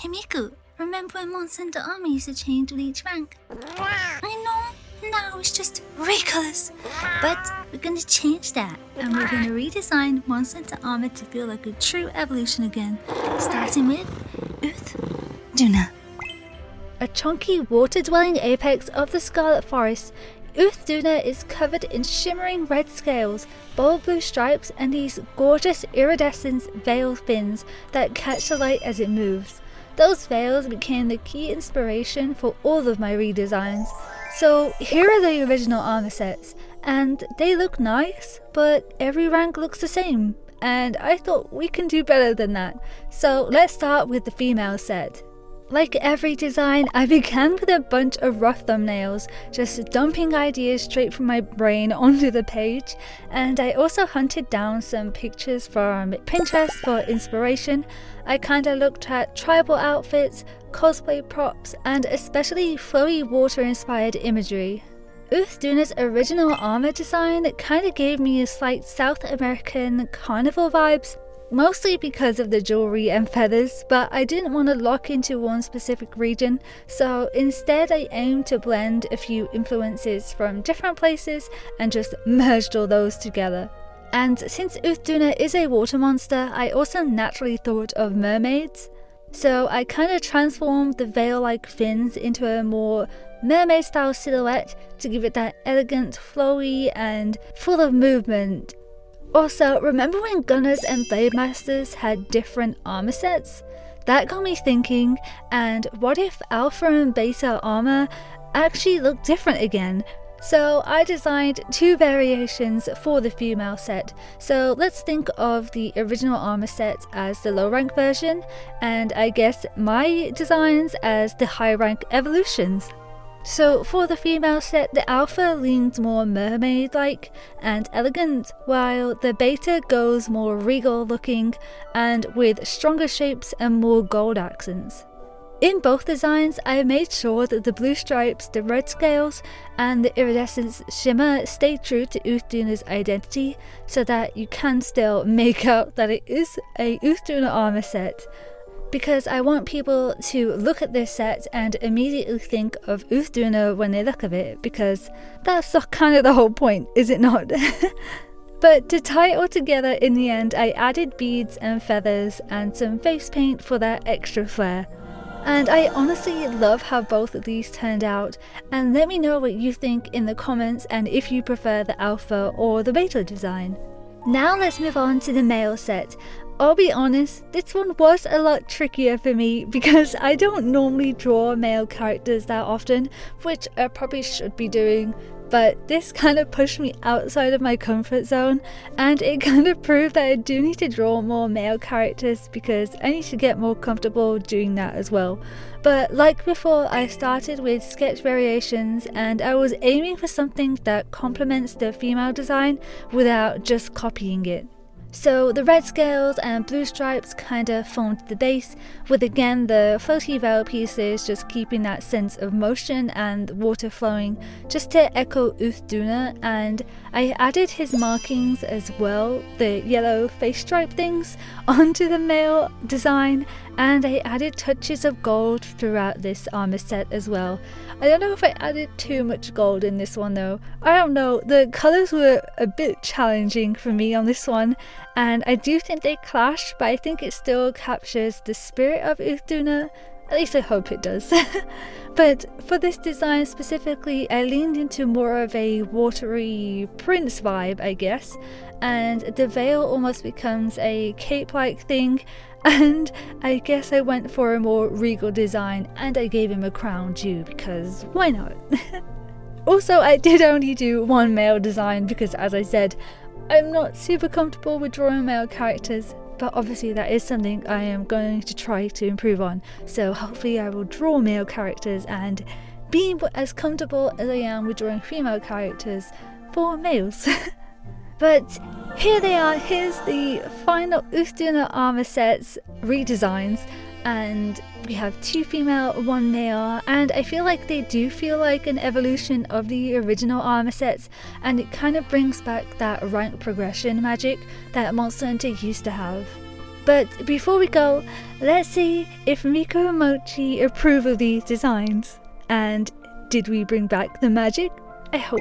Hey Miku, remember when Monster Hunter Armour used to change with each rank? I know, now it's just recolours. But we're gonna change that, and we're gonna redesign Monster Hunter Armour to feel like a true evolution again, starting with Uth Duna. A chunky water-dwelling apex of the Scarlet Forest, Uth Duna is covered in shimmering red scales, bold blue stripes, and these gorgeous iridescent veil fins that catch the light as it moves. Those veils became the key inspiration for all of my redesigns. So here are the original armor sets, and they look nice, but every rank looks the same, and I thought we can do better than that. So let's start with the female set. Like every design, I began with a bunch of rough thumbnails, just dumping ideas straight from my brain onto the page, and I also hunted down some pictures from Pinterest for inspiration. I kinda looked at tribal outfits, cosplay props, and especially flowy water inspired imagery. Uth Duna's original armor design kinda gave me a slight South American carnival vibes, mostly because of the jewelry and feathers, but I didn't want to lock into one specific region, so instead I aimed to blend a few influences from different places and just merged all those together. And since Uth Duna is a water monster, I also naturally thought of mermaids. So I kind of transformed the veil-like fins into a more mermaid-style silhouette to give it that elegant, flowy, and full of movement. Also, remember when Gunners and Blade Masters had different armor sets? That got me thinking, and what if Alpha and Beta armor actually looked different again? So I designed two variations for the female set. So let's think of the original armor set as the low rank version, and I guess my designs as the high rank evolutions. So for the female set, the alpha leans more mermaid-like and elegant, while the beta goes more regal looking and with stronger shapes and more gold accents. In both designs, I made sure that the blue stripes, the red scales, and the iridescent shimmer stay true to Uth Duna's identity, so that you can still make out that it is a Uth Duna armor set. Because I want people to look at this set and immediately think of Uth Duna when they look at it, because that's kind of the whole point, is it not? But to tie it all together in the end, I added beads and feathers and some face paint for that extra flair. And I honestly love how both of these turned out, and let me know what you think in the comments and if you prefer the alpha or the beta design. Now let's move on to the male set. I'll be honest, this one was a lot trickier for me because I don't normally draw male characters that often, which I probably should be doing, but this kind of pushed me outside of my comfort zone, and it kind of proved that I do need to draw more male characters because I need to get more comfortable doing that as well. But like before, I started with sketch variations, and I was aiming for something that complements the female design without just copying it. So the red scales and blue stripes kinda formed the base, with again the floaty veil pieces just keeping that sense of motion and water flowing just to echo Uth Duna, and I added his markings as well, the yellow face stripe things, onto the male design, and I added touches of gold throughout this armor set as well. I don't know if I added too much gold in this one though. I don't know, the colours were a bit challenging for me on this one, and I do think they clash, but I think it still captures the spirit of Uth Duna. At least I hope it does. But for this design specifically, I leaned into more of a watery prince vibe, I guess, and the veil almost becomes a cape-like thing, and I guess I went for a more regal design, and I gave him a crown too, because why not? Also, I did only do one male design because, as I said, I'm not super comfortable with drawing male characters, but obviously that is something I am going to try to improve on, so hopefully I will draw male characters and be as comfortable as I am with drawing female characters for males. But here they are, here's the final Uth Duna armor sets redesigns, and we have two female, one male, and I feel like they do feel like an evolution of the original armor sets, and it kind of brings back that rank progression magic that Monster Hunter used to have. But before we go, let's see if Miku and Mochi approve of these designs. And did we bring back the magic? I hope.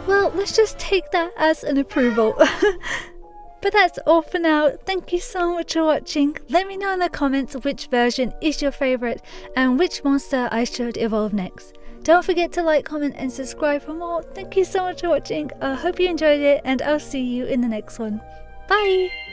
Well, let's just take that as an approval. But that's all for now. Thank you so much for watching. Let me know in the comments which version is your favourite and which monster I should evolve next. Don't forget to like, comment and subscribe for more. Thank you so much for watching. I hope you enjoyed it and I'll see you in the next one. Bye!